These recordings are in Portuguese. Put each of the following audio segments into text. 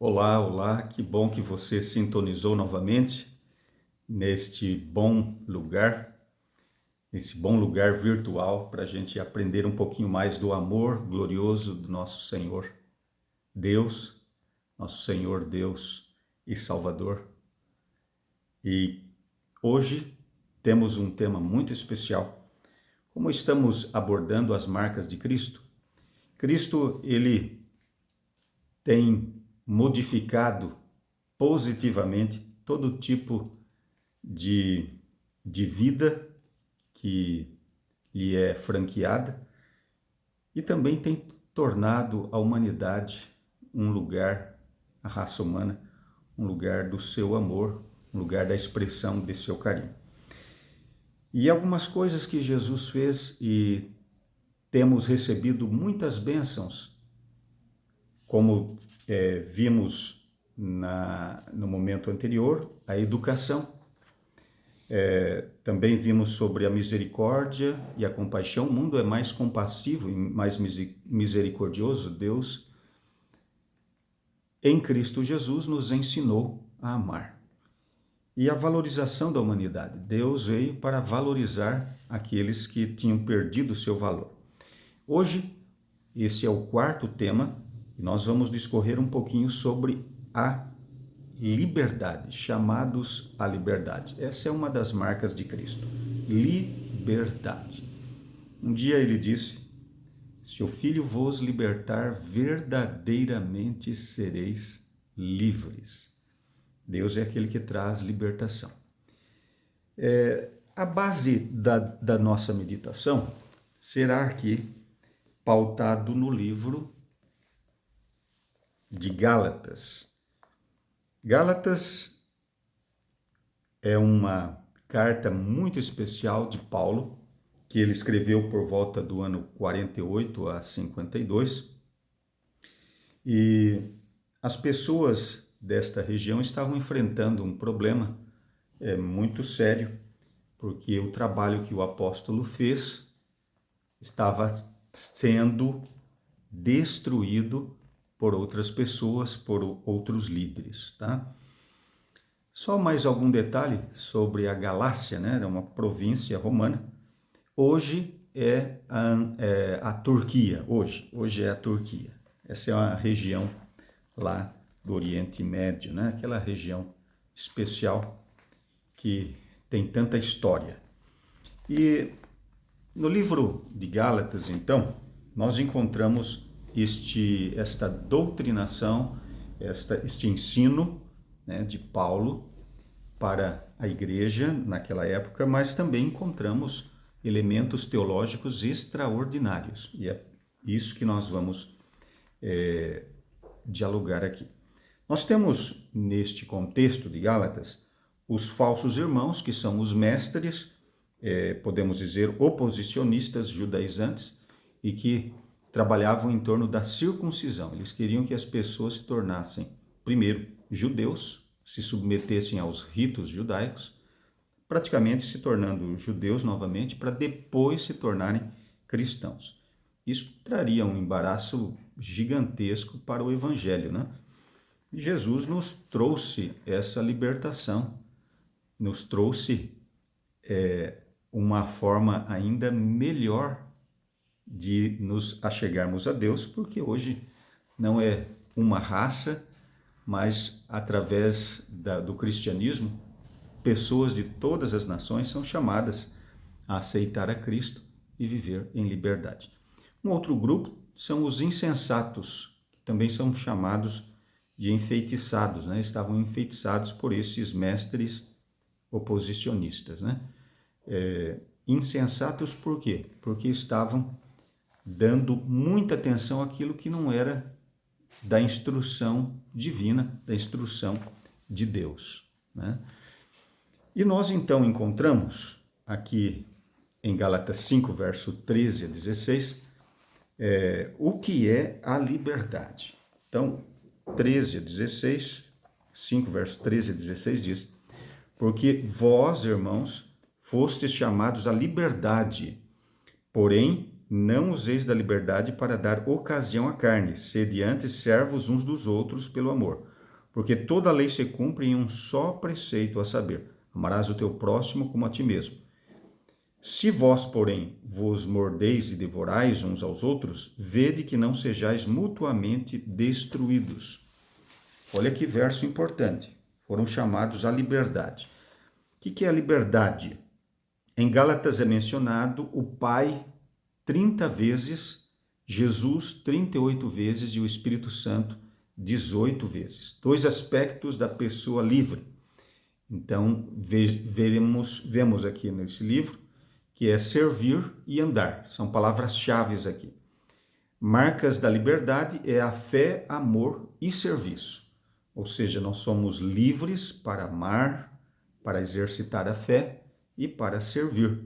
Olá, olá, que bom que você sintonizou novamente neste bom lugar, nesse bom lugar virtual para a gente aprender um pouquinho mais do amor glorioso do nosso Senhor Deus, nosso Senhor Deus e Salvador. E hoje temos um tema muito especial. Como estamos abordando as marcas de Cristo, Cristo, ele tem modificado positivamente todo tipo de, de vida que lhe é franqueada e também tem tornado a humanidade um lugar, a raça humana, um lugar do seu amor, um lugar da expressão de seu carinho. E algumas coisas que Jesus fez e temos recebido muitas bênçãos, como vimos no momento anterior, a educação. Também vimos sobre a misericórdia e a compaixão. O mundo é mais compassivo e mais misericordioso. Deus, em Cristo Jesus, nos ensinou a amar. E a valorização da humanidade. Deus veio para valorizar aqueles que tinham perdido o seu valor. Hoje, esse é o quarto tema, e nós vamos discorrer um pouquinho sobre a liberdade, chamados à liberdade. Essa é uma das marcas de Cristo, liberdade. Um dia ele disse: se o Filho vos libertar, verdadeiramente sereis livres. Deus é aquele que traz libertação. A base da nossa meditação será aqui pautado no livro de Gálatas. Gálatas é uma carta muito especial de Paulo, que ele escreveu por volta do ano 48 a 52. E as pessoas desta região estavam enfrentando um problema muito sério, porque o trabalho que o apóstolo fez estava sendo destruído por outras pessoas, por outros líderes, tá? Só mais algum detalhe sobre a Galácia, né? Era uma província romana. Hoje é a Turquia. Hoje é a Turquia. Essa é uma região lá do Oriente Médio, né? Aquela região especial que tem tanta história. E no livro de Gálatas, então, nós encontramos esta doutrinação, este ensino, né, de Paulo para a igreja naquela época, mas também encontramos elementos teológicos extraordinários. E é isso que nós vamos dialogar aqui. Nós temos, neste contexto de Gálatas, os falsos irmãos, que são os mestres, podemos dizer, oposicionistas judaizantes, e que trabalhavam em torno da circuncisão. Eles queriam que as pessoas se tornassem, primeiro, judeus, se submetessem aos ritos judaicos, praticamente se tornando judeus novamente, para depois se tornarem cristãos. Isso traria um embaraço gigantesco para o evangelho, né? Jesus nos trouxe essa libertação, nos trouxe uma forma ainda melhor de nos achegarmos a Deus, porque hoje não é uma raça, mas através do cristianismo, pessoas de todas as nações são chamadas a aceitar a Cristo e viver em liberdade. Um outro grupo são os insensatos, que também são chamados de enfeitiçados, né? Estavam enfeitiçados por esses mestres oposicionistas, né? Insensatos por quê? Porque estavam dando muita atenção àquilo que não era da instrução divina, da instrução de Deus, né? E nós então encontramos aqui em Gálatas 5, verso 13 a 16, o que é a liberdade. Então, 13 a 16, 5, verso 13 a 16 diz: porque vós, irmãos, fostes chamados à liberdade, porém, não useis da liberdade para dar ocasião à carne, sede antes servos uns dos outros pelo amor. Porque toda a lei se cumpre em um só preceito, a saber, amarás o teu próximo como a ti mesmo. Se vós, porém, vos mordeis e devorais uns aos outros, vede que não sejais mutuamente destruídos. Olha que verso importante. Foram chamados à liberdade. O que é a liberdade? Em Gálatas é mencionado o Pai 30 vezes, Jesus 38 vezes e o Espírito Santo 18 vezes. Dois aspectos da pessoa livre. Então, vemos aqui nesse livro que é servir e andar. São palavras-chave aqui. Marcas da liberdade é a fé, amor e serviço. Ou seja, nós somos livres para amar, para exercitar a fé e para servir.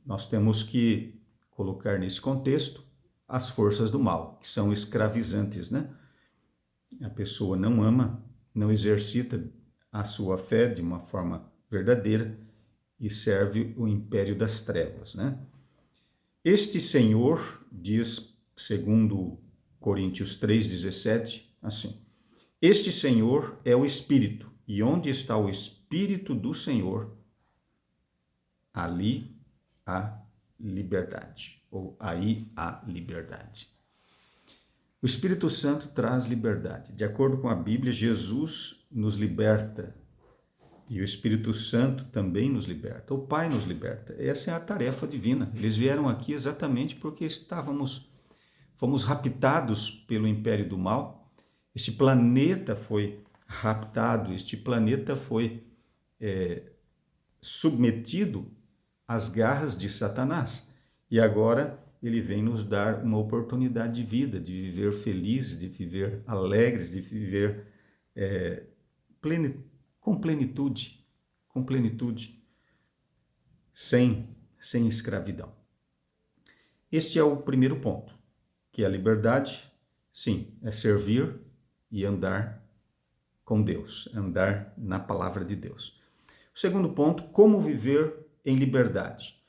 Nós temos que colocar nesse contexto as forças do mal, que são escravizantes, né? A pessoa não ama, não exercita a sua fé de uma forma verdadeira e serve o império das trevas, né? Este Senhor, diz, segundo Coríntios 3,17, assim: este Senhor é o Espírito, e onde está o Espírito do Senhor, ali há liberdade, ou aí há liberdade. O Espírito Santo traz liberdade. De acordo com a Bíblia, Jesus nos liberta e o Espírito Santo também nos liberta. O Pai nos liberta. Essa é a tarefa divina. Eles vieram aqui exatamente porque fomos raptados pelo império do mal. Este planeta foi raptado, este planeta foi submetido às garras de Satanás. E agora ele vem nos dar uma oportunidade de vida, de viver felizes, de viver alegres, de viver com plenitude, sem escravidão. Este é o primeiro ponto, que a liberdade, sim, é servir e andar com Deus, andar na palavra de Deus. O segundo ponto, como viver em liberdade.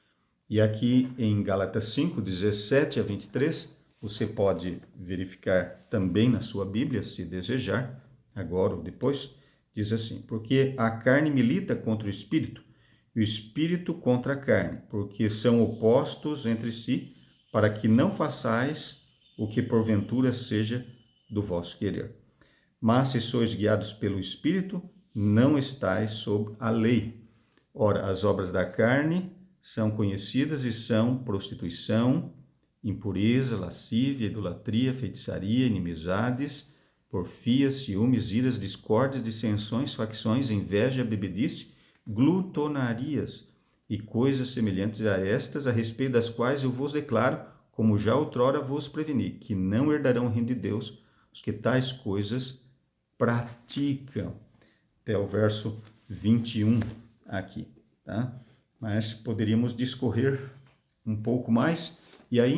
E aqui em Gálatas 5, 17 a 23, você pode verificar também na sua Bíblia, se desejar, agora ou depois, diz assim: porque a carne milita contra o espírito, e o espírito contra a carne, porque são opostos entre si, para que não façais o que porventura seja do vosso querer. Mas se sois guiados pelo Espírito, não estais sob a lei. Ora, as obras da carne são conhecidas e são prostituição, impureza, lascívia, idolatria, feitiçaria, inimizades, porfias, ciúmes, iras, discórdias, dissensões, facções, inveja, bebedice, glutonarias e coisas semelhantes a estas, a respeito das quais eu vos declaro, como já outrora vos preveni, que não herdarão o reino de Deus os que tais coisas praticam. Até o verso 21 aqui, tá? Mas poderíamos discorrer um pouco mais, e aí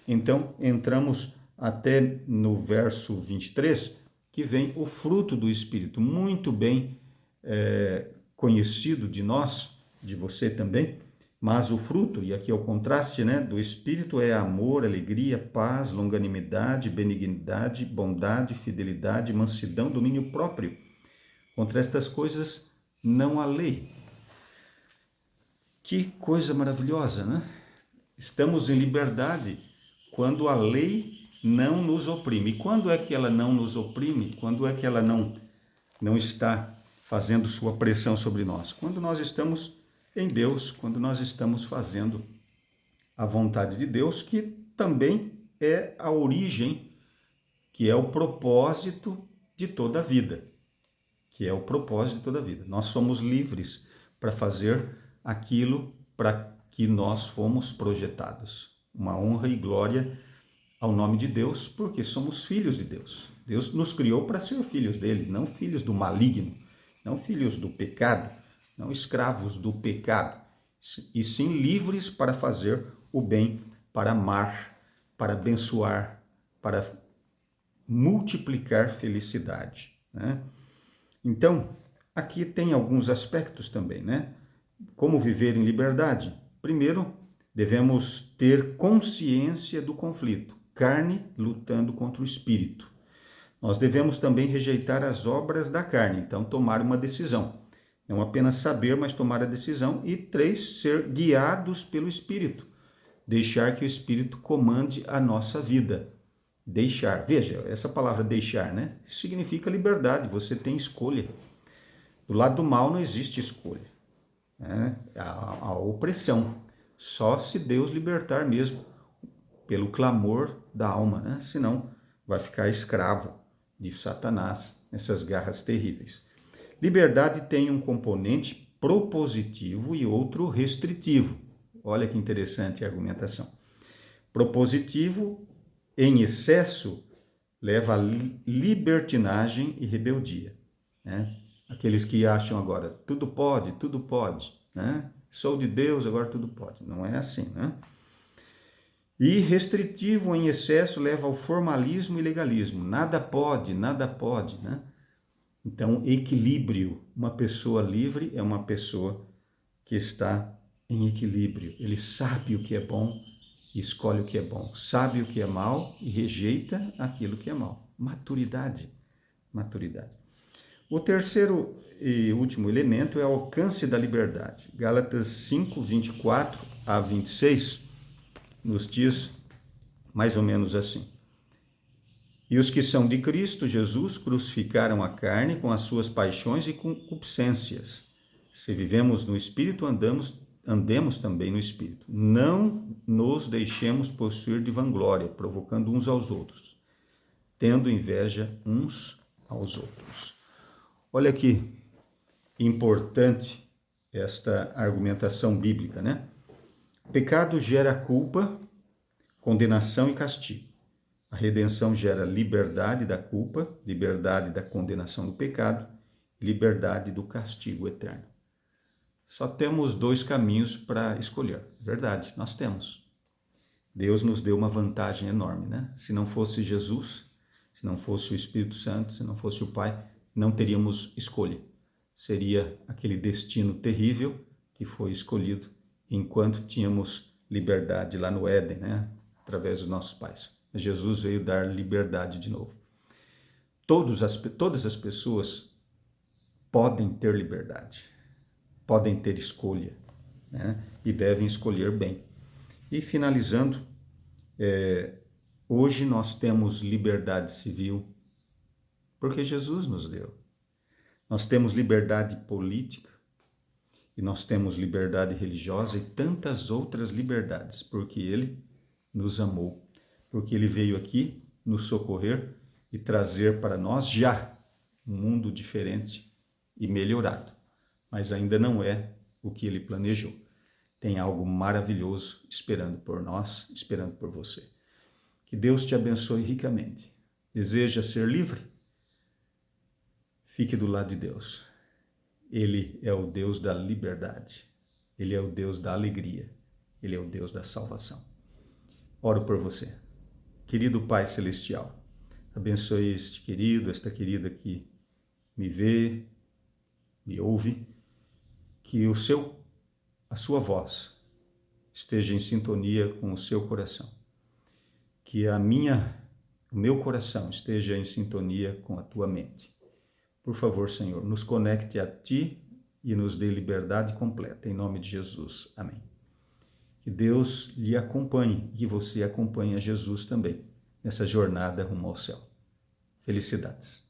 entramos até no verso 23, que vem o fruto do Espírito, muito bem conhecido de nós, de você também, mas o fruto, e aqui é o contraste, né, do Espírito é amor, alegria, paz, longanimidade, benignidade, bondade, fidelidade, mansidão, domínio próprio. Contra estas coisas não há lei. Que coisa maravilhosa, né? Estamos em liberdade quando a lei não nos oprime. E quando é que ela não nos oprime? Quando é que ela não está fazendo sua pressão sobre nós? Quando nós estamos em Deus, quando nós estamos fazendo a vontade de Deus, que também é a origem, que é o propósito de toda a vida. Nós somos livres para fazer aquilo para que nós fomos projetados. Uma honra e glória ao nome de Deus, porque somos filhos de Deus. Deus nos criou para ser filhos dele, não filhos do maligno, não filhos do pecado, não escravos do pecado, e sim livres para fazer o bem, para amar, para abençoar, para multiplicar felicidade, né? Então, aqui tem alguns aspectos também, né? Como viver em liberdade? Primeiro, Devemos ter consciência do conflito, carne lutando contra o espírito. Nós devemos também rejeitar as obras da carne, então tomar uma decisão. Não apenas saber, mas tomar a decisão. E 3, ser guiados pelo Espírito. Deixar que o Espírito comande a nossa vida. Deixar. Veja, essa palavra deixar, né? Significa liberdade, você tem escolha. Do lado do mal não existe escolha. Né? A opressão. Só se Deus libertar mesmo, pelo clamor da alma, né? Senão vai ficar escravo de Satanás, nessas garras terríveis. Liberdade tem um componente propositivo e outro restritivo. Olha que interessante a argumentação. Propositivo, em excesso, leva a libertinagem e rebeldia. Né? Aqueles que acham agora, tudo pode, né? Sou de Deus, agora tudo pode. Não é assim, né? E restritivo em excesso leva ao formalismo e legalismo. Nada pode, né? Então, equilíbrio. Uma pessoa livre é uma pessoa que está em equilíbrio. Ele sabe o que é bom e escolhe o que é bom. Sabe o que é mal e rejeita aquilo que é mal. Maturidade. O terceiro e último elemento é o alcance da liberdade. Gálatas 5, 24 a 26 nos diz mais ou menos assim. E os que são de Cristo Jesus crucificaram a carne com as suas paixões e concupiscências. Se vivemos no Espírito, andemos também no Espírito. Não nos deixemos possuir de vanglória, provocando uns aos outros, tendo inveja uns aos outros. Olha que importante esta argumentação bíblica, né? Pecado gera culpa, condenação e castigo. A redenção gera liberdade da culpa, liberdade da condenação do pecado, liberdade do castigo eterno. Só temos 2 caminhos para escolher. Verdade, nós temos. Deus nos deu uma vantagem enorme, né? Se não fosse Jesus, se não fosse o Espírito Santo, se não fosse o Pai, não teríamos escolha. Seria aquele destino terrível que foi escolhido enquanto tínhamos liberdade lá no Éden, né? Através dos nossos pais. Jesus veio dar liberdade de novo. Todas as pessoas podem ter liberdade, podem ter escolha, né? E devem escolher bem. E finalizando, hoje nós temos liberdade civil, porque Jesus nos deu. Nós temos liberdade política, e nós temos liberdade religiosa e tantas outras liberdades, porque Ele nos amou, porque Ele veio aqui nos socorrer e trazer para nós já um mundo diferente e melhorado. Mas ainda não é o que Ele planejou. Tem algo maravilhoso esperando por nós, esperando por você. Que Deus te abençoe ricamente. Deseja ser livre? Fique do lado de Deus. Ele é o Deus da liberdade. Ele é o Deus da alegria. Ele é o Deus da salvação. Oro por você. Querido Pai Celestial, abençoe este querido, esta querida que me vê, me ouve, que a sua voz esteja em sintonia com o seu coração. Que o meu coração esteja em sintonia com a tua mente. Por favor, Senhor, nos conecte a Ti e nos dê liberdade completa. Em nome de Jesus. Amém. Que Deus lhe acompanhe e que você acompanhe a Jesus também nessa jornada rumo ao céu. Felicidades.